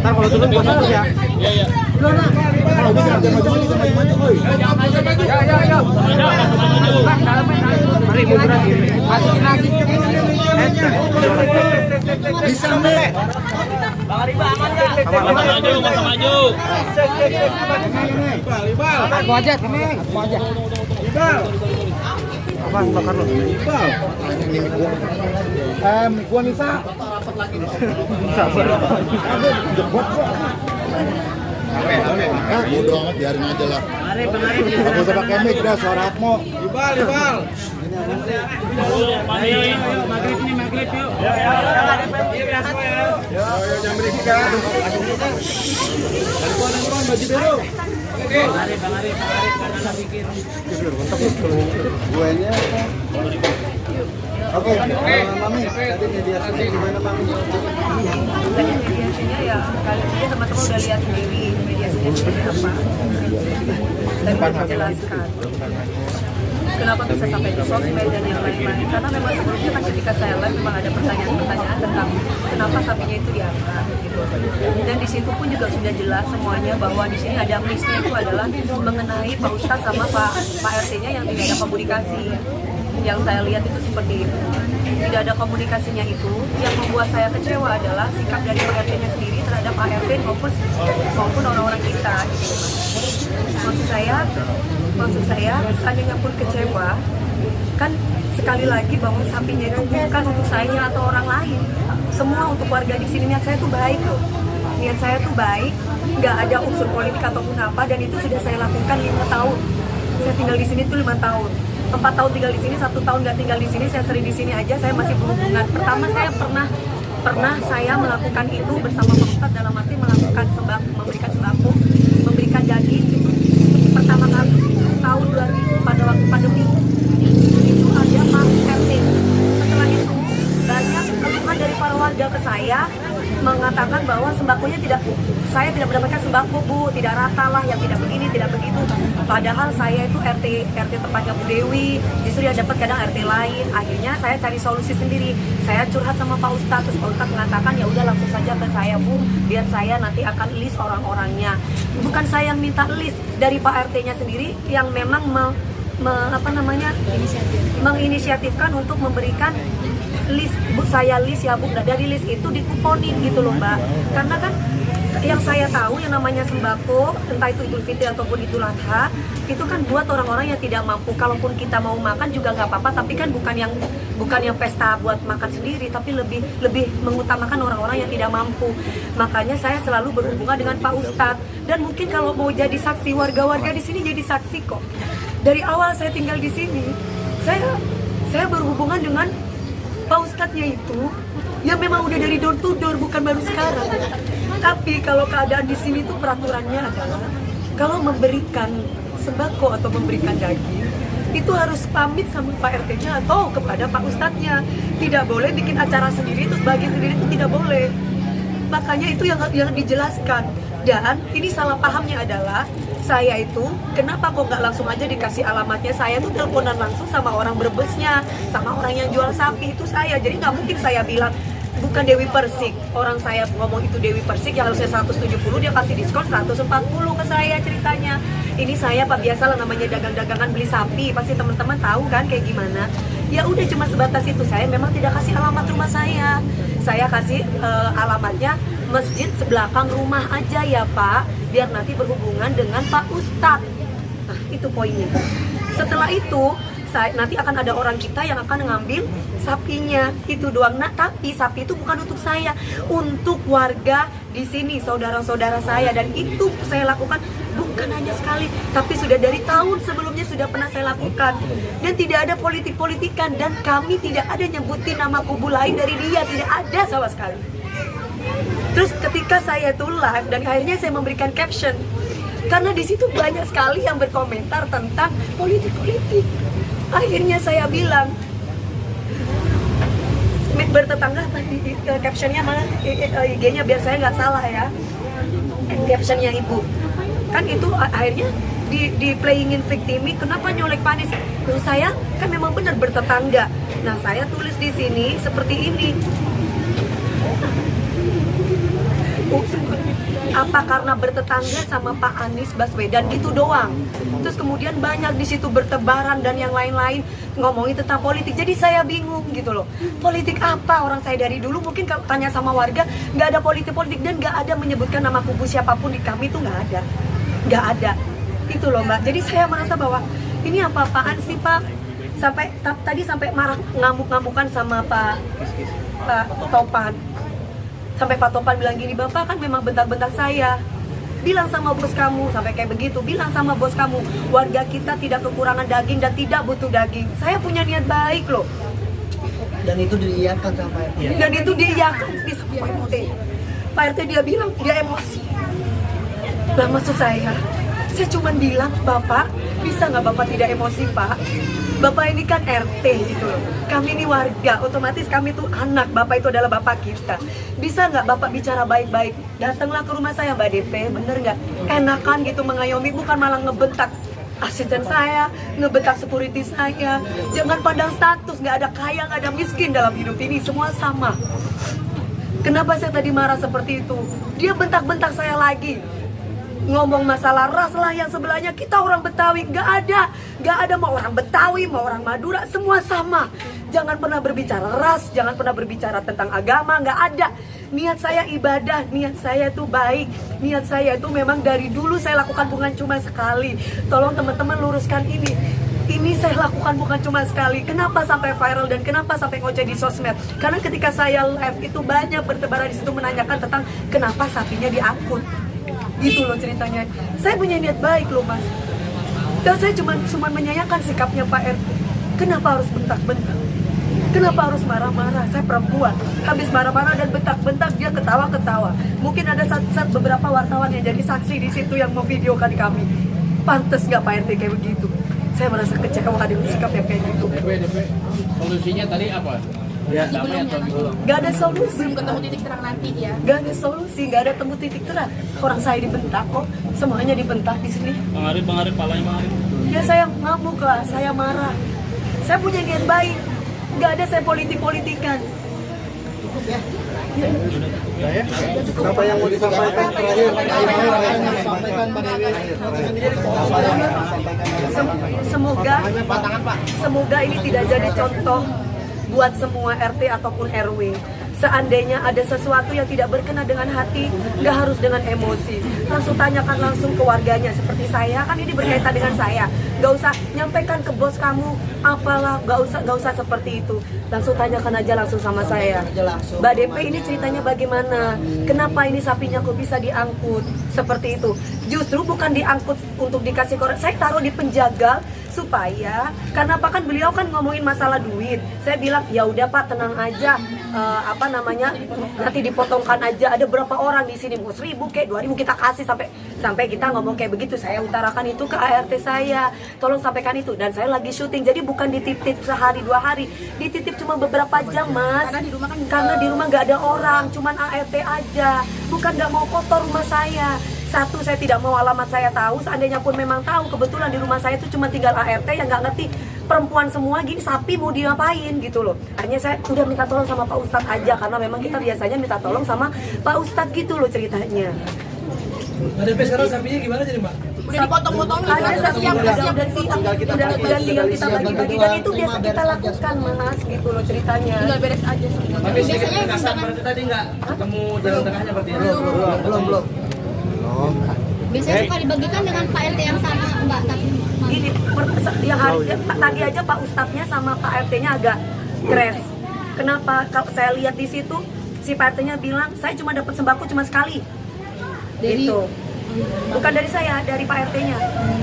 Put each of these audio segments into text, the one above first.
Ntar kalau turun gua satu ya. Iya. Kalau bisa jangan maju-maju, oi. Mari mundur lagi. Masukin lagi. Bisa, Mek. Bang Riba aman enggak? Masa maju. Libal. Aku aja, Mek. Aku aja. Libal. Apa bakar lu? Libal. Mik gua nih, Sa. Sabar. Jebot gua. Bodoh amat, biarin aja lah. Aku usah pakai mic dah, suara Atmo. Libal. Maghrib yuk. Yo, jam berapa? Bantuan baju biru. Oke. Bang Arif, karena bikin. Guenya. Oke, Mami, tadi mediasinya gimana, Mami? Tadi mediasinya ya, kali ini teman-teman udah lihat sendiri mediasinya seperti apa. Tadi udah jelaskan kenapa bisa sampai di sosmed dan yang lain-lain. Karena memang sebelumnya kan ketika saya live memang ada pertanyaan-pertanyaan tentang kenapa sapinya itu diangkat gitu. Dan di situ pun juga sudah jelas semuanya bahwa di sini ada miss-nya itu adalah mengenai Pak Ustadz sama Pak RT-nya yang tidak ada komunikasi. Yang saya lihat itu seperti itu, tidak ada komunikasinya itu. Yang membuat saya kecewa adalah sikap dari Pak RT-nya sendiri terhadap Pak RT maupun orang-orang kita gitu. Maksud saya seandainya pun kecewa, kan sekali lagi bahwa sapinya itu bukan untuk saya atau orang lain, semua untuk warga di sini. Niat saya tuh baik loh, niat saya tuh baik, nggak ada unsur politik ataupun apa, dan itu sudah saya lakukan 5 tahun. Saya tinggal di sini tuh 5 tahun. 4 tahun tinggal di sini, 1 tahun nggak tinggal di sini, saya sering di sini aja, saya masih berhubungan. Pertama saya pernah saya melakukan itu bersama Pak Ustadz dalam arti melakukan memberikan sembako, memberikan daging itu pertama kali tahun 2000 pada waktu pandemi. Itu ada Pak RT. Setelah itu banyak keluhan dari para warga ke saya mengatakan bahwa sembakonya saya tidak mendapatkan sembako, Bu, tidak rata lah, yang tidak begini, tidak begitu. Padahal saya itu RT tempatnya Bu Dewi, justru yang dapat kadang RT lain. Akhirnya saya cari solusi sendiri. Saya curhat sama Pak Ustadz, terus Pak Ustadz mengatakan ya udah langsung saja ke saya, Bu, biar saya nanti akan list orang-orangnya. Bukan saya yang minta list, dari Pak RT-nya sendiri yang memang menginisiatifkan untuk memberikan list. Bu, saya list ya Bu, dari list itu dikuponin gitu loh Mbak. Karena kan yang saya tahu yang namanya sembako, entah itu Idul Fitri ataupun Idul Adha, itu kan buat orang-orang yang tidak mampu. Kalaupun kita mau makan juga nggak apa-apa, tapi kan bukan yang pesta buat makan sendiri, tapi lebih mengutamakan orang-orang yang tidak mampu. Makanya saya selalu berhubungan dengan Pak Ustadz, dan mungkin kalau mau jadi saksi, warga-warga di sini jadi saksi kok. Dari awal saya tinggal di sini, saya berhubungan dengan Pak Ustadznya itu yang memang udah dari door to door, bukan baru sekarang. Tapi kalau keadaan di sini tuh peraturannya adalah kalau memberikan sembako atau memberikan daging itu harus pamit sama Pak RT-nya atau kepada Pak Ustadznya. Tidak boleh bikin acara sendiri terus bagi sendiri, itu tidak boleh. Makanya itu yang dijelaskan. Dan ini salah pahamnya adalah saya itu kenapa kok nggak langsung aja dikasih alamatnya. Saya tuh teleponan langsung sama orang Brebesnya, sama orang yang jual sapi itu saya. Jadi nggak mungkin saya bilang bukan Dewi Persik. Orang saya ngomong itu Dewi Persik yang harusnya 170, dia kasih diskon 140 ke saya ceritanya. Ini saya Pak, biasalah namanya dagang-dagangan beli sapi, pasti teman-teman tahu kan kayak gimana. Ya udah cuma sebatas itu. Saya memang tidak kasih alamat rumah saya. Saya kasih alamatnya masjid sebelakang rumah aja ya Pak, biar nanti berhubungan dengan Pak Ustadz. Nah itu poinnya. Setelah itu nanti akan ada orang kita yang akan ngambil sapinya, itu doang. Nah tapi sapi itu bukan untuk saya, untuk warga di sini, saudara-saudara saya. Dan itu saya lakukan bukan hanya sekali, tapi sudah dari tahun sebelumnya sudah pernah saya lakukan. Dan tidak ada politik-politikan, dan kami tidak ada nyebutin nama kubu lain dari dia, tidak ada sama sekali. Terus ketika saya itu live dan akhirnya saya memberikan caption, karena di situ banyak sekali yang berkomentar tentang politik-politik. Akhirnya saya bilang, bertetangga tadi captionnya mana, IG-nya biar saya nggak salah ya, captionnya ibu. Kan itu akhirnya di playingin victimi, kenapa nyolek Panis? Terus saya kan memang benar bertetangga. Nah saya tulis di sini seperti ini. Apa karena bertetangga sama Pak Anies Baswedan itu doang. Terus kemudian banyak di situ bertebaran dan yang lain-lain ngomongin tentang politik. Jadi saya bingung gitu loh. Politik apa? Orang saya dari dulu mungkin kalau tanya sama warga nggak ada politik-politik dan nggak ada menyebutkan nama kubu siapapun di kami itu nggak ada. Itu loh Mbak. Jadi saya merasa bahwa ini apa-apaan sih Pak? Tadi sampai marah ngamuk-ngamukan sama Pak Topan. Sampai Pak Topan bilang gini, Bapak kan memang bentak-bentak saya. Bilang sama bos kamu, sampai kayak begitu. Bilang sama bos kamu, warga kita tidak kekurangan daging dan tidak butuh daging. Saya punya niat baik loh. Dan itu diiyakan sama Pak RT. Dan itu diiyakan di sama Pak RT. Pak RT dia bilang, dia emosi. Lah maksud saya cuma bilang, Bapak, bisa nggak Bapak tidak emosi Pak? Bapak ini kan RT gitu loh. Kami ini warga, otomatis kami tuh anak. Bapak itu adalah bapak kita. Bisa nggak Bapak bicara baik-baik? Datanglah ke rumah saya Mbak DP, bener nggak? Enakan gitu mengayomi, bukan malah ngebentak asisten saya, ngebentak security saya. Jangan pandang status, nggak ada kaya, nggak ada miskin dalam hidup ini, semua sama. Kenapa saya tadi marah seperti itu? Dia bentak-bentak saya lagi. Ngomong masalah ras lah yang sebelahnya, kita orang Betawi, nggak ada mau orang Betawi, mau orang Madura, semua sama. Jangan pernah berbicara ras, jangan pernah berbicara tentang agama, nggak ada. Niat saya ibadah, niat saya itu baik, niat saya itu memang dari dulu saya lakukan bukan cuma sekali. Tolong teman-teman luruskan ini. Ini saya lakukan bukan cuma sekali. Kenapa sampai viral dan kenapa sampai ngoceh di sosmed? Karena ketika saya live itu banyak bertebaran di situ menanyakan tentang kenapa sapinya diangkut. Gitu loh ceritanya. Saya punya niat baik loh Mas. Dan saya cuma menyayangkan sikapnya Pak RT. Kenapa harus bentak-bentak? Kenapa harus marah-marah? Saya perempuan. Habis marah-marah dan bentak-bentak dia ketawa-ketawa. Mungkin ada saat beberapa wartawan yang jadi saksi di situ yang memvideokan kami. Pantes nggak Pak RT kayak begitu? Saya merasa kecewa dengan sikap yang kayak gitu. Solusinya tadi apa? Ya, damai atau Gak ada solusi. Belum ketemu titik terang nanti ya. Gak ada solusi, gak ada temu titik terang. Orang saya dibentak kok, semuanya dibentak di sini. Bang Arif, palanya Bang Arif. Ya saya ngamuk lah, saya marah. Saya punya niat baik. Gak ada saya politik-politikan. Apa yang mau disampaikan terakhir? Semoga ini tidak jadi contoh buat semua RT ataupun RW. Seandainya ada sesuatu yang tidak berkenan dengan hati, nggak harus dengan emosi. Langsung tanyakan langsung ke warganya. Seperti saya, kan ini berkaitan dengan saya. Nggak usah nyampaikan ke bos kamu, apalah, nggak usah seperti itu. Langsung tanyakan aja langsung sama saya. Mbak DP ini ceritanya bagaimana? Kenapa ini sapinya kok bisa diangkut? Seperti itu. Justru bukan diangkut untuk dikasih korek. Saya taruh di penjagal supaya, karena apa kan beliau kan ngomongin masalah duit. Saya bilang ya udah Pak, tenang aja. Nanti dipotongkan aja. Ada berapa orang di sini, mau 1.000 kayak 2.000 kita kasih, sampai kita ngomong kayak begitu. Saya utarakan itu ke ART saya, tolong sampaikan itu. Dan saya lagi syuting, jadi bukan dititip sehari 2 hari, dititip cuma beberapa jam Mas. Karena di rumah nggak ada orang, cuman ART aja. Bukan nggak mau kotor rumah saya. Satu, saya tidak mau alamat saya tahu. Seandainya pun memang tahu, kebetulan di rumah saya itu cuma tinggal ART yang nggak ngerti. Perempuan semua gini, sapi mau diapain gitu loh. Akhirnya saya udah minta tolong sama Pak Ustadz aja, karena memang kita biasanya minta tolong sama Pak Ustadz gitu loh ceritanya. Ada sekarang sapinya gimana jadi Mbak? Udah dipotong-potong Ada sapi yang udah siap dan tinggal kita bagi-bagi, dan itu biasa kita lakukan Mas gitu loh ceritanya. tinggal beres aja semua. Tapi biasanya kasar berarti tadi nggak ketemu jalan tengahnya berarti ya? Belum. Biasanya suka dibagikan dengan Pak RT yang sama Mbak, tapi Gini, yang tadi aja Pak Ustadznya sama Pak RT-nya agak crash. Kenapa? Kalau saya lihat di situ, si Pak RT-nya bilang saya cuma dapat sembako cuma sekali. Gitu. Bukan dari saya, dari Pak RT-nya.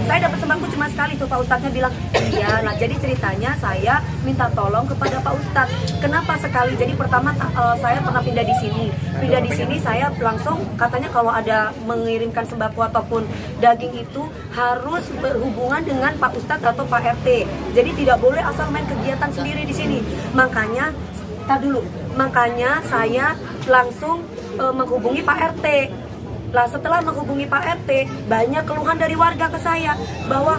Saya dapat sembako cuma sekali, tuh Pak Ustadznya bilang, iya. Nah jadi ceritanya saya minta tolong kepada Pak Ustadz. Kenapa sekali? Jadi pertama saya pernah pindah di sini saya langsung katanya kalau ada mengirimkan sembako ataupun daging itu harus berhubungan dengan Pak Ustadz atau Pak RT. Jadi tidak boleh asal main kegiatan sendiri di sini. Makanya saya langsung menghubungi Pak RT. Lah setelah menghubungi Pak RT, banyak keluhan dari warga ke saya bahwa,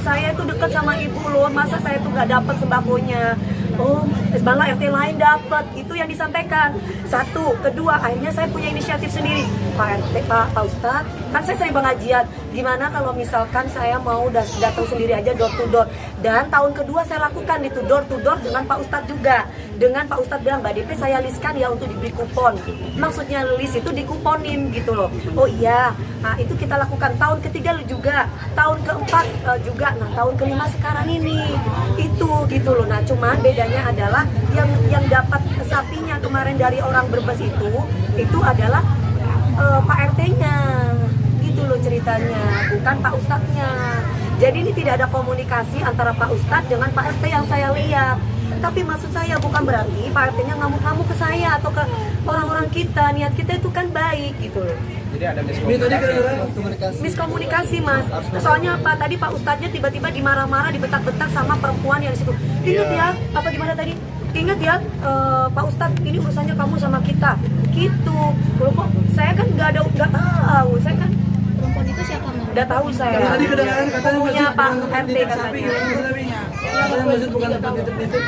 saya itu dekat sama ibu loh, masa saya tuh nggak dapat sembakonya. Oh, malah RT lain dapat, itu yang disampaikan. Satu, kedua, akhirnya saya punya inisiatif sendiri. Pak RT, Pak Ustadz, kan saya sering pengajian. Gimana kalau misalkan saya mau datang sendiri aja door to door. Dan tahun kedua saya lakukan itu door to door dengan Pak Ustadz juga. Dengan Pak Ustadz bilang, Mbak DP saya listkan ya untuk diberi kupon. Maksudnya list itu dikuponin gitu loh. Oh iya, nah itu kita lakukan. Tahun ketiga juga, tahun keempat juga, nah tahun kelima sekarang ini. Itu gitu loh. Nah cuman bedanya adalah yang dapat sapinya kemarin dari orang Brebes itu adalah Pak RT-nya. Gitu loh ceritanya, bukan Pak Ustadznya. Jadi ini tidak ada komunikasi antara Pak Ustadz dengan Pak RT yang saya lihat. Tapi maksud saya bukan berarti Pak RT-nya ngamuk-ngamuk ke saya atau ke orang-orang kita. Niat kita itu kan baik gitu loh. Jadi ada Miskomunikasi mas. Soalnya apa? Tadi Pak Ustadznya tiba-tiba dimarah-marah, dibetak-betak sama perempuan yang di situ. Ingat ya, apa gimana tadi? Ingat ya, Pak Ustadz, ini urusannya kamu sama kita. Gitu. Loh kok saya kan nggak tahu. Saya kan Perempuan itu siapa, Mama? nggak tahu saya. Tadi kedengaran katanya Punya masih Pak bukan RT titip sapi, katanya. katanya masih bukan tempat titip-titip.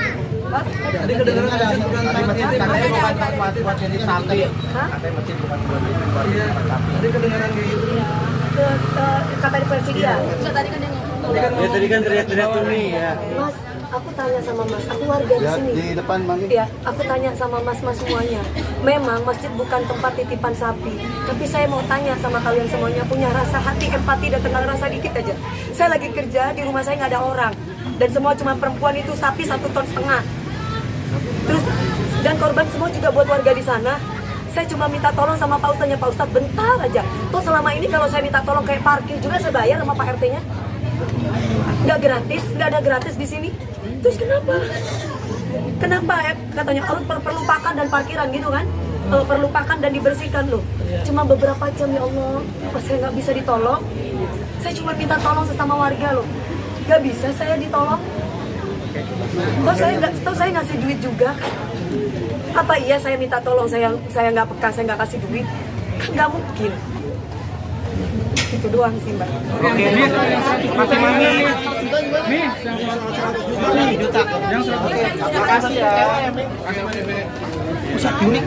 Mas, Tadi kedengaran masih bukan tempat titip. katanya bukan tempat buat titip sapi. Hah? Katanya masjid bukan buat titip Iya, sapi. tadi kedengaran kayak gitu. kata di versi dia. Bisa tadi kan dia ngomong. Tadi kan teriak-teriak tuh nih ya. Mas, aku tanya sama Mas, aku warga di sini. Di depan Mami. Ya, aku tanya sama mas-mas semuanya. Memang masjid bukan tempat titipan sapi. Tapi saya mau tanya sama kalian semuanya, punya rasa hati, empati, dan tenang rasa dikit aja. Saya lagi kerja, di rumah saya nggak ada orang. Dan semua cuma perempuan itu sapi 1,5 ton. Terus, dan korban semua juga buat warga di sana. Saya cuma minta tolong sama Pak Ustadznya, Pak Ustadz bentar aja. Tuh selama ini kalau saya minta tolong kayak parkir juga saya bayar sama Pak RT-nya. Nggak gratis, nggak ada gratis di sini. Terus kenapa? Kenapa ya? Katanya perlu pakan dan parkiran gitu kan? Perlu pakan dan dibersihkan loh. Cuma beberapa jam ya Allah, pas saya nggak bisa ditolong. Saya cuma minta tolong sesama warga loh. Nggak bisa saya ditolong. Toh saya ngasih duit juga. Apa iya saya minta tolong, saya nggak peka, saya nggak kasih duit? Kan nggak mungkin. Itu doang sih mbak. Oke, Mas Mami. Nih, yang 100 juta. Yang 100. Makasih ya. Pusat unik.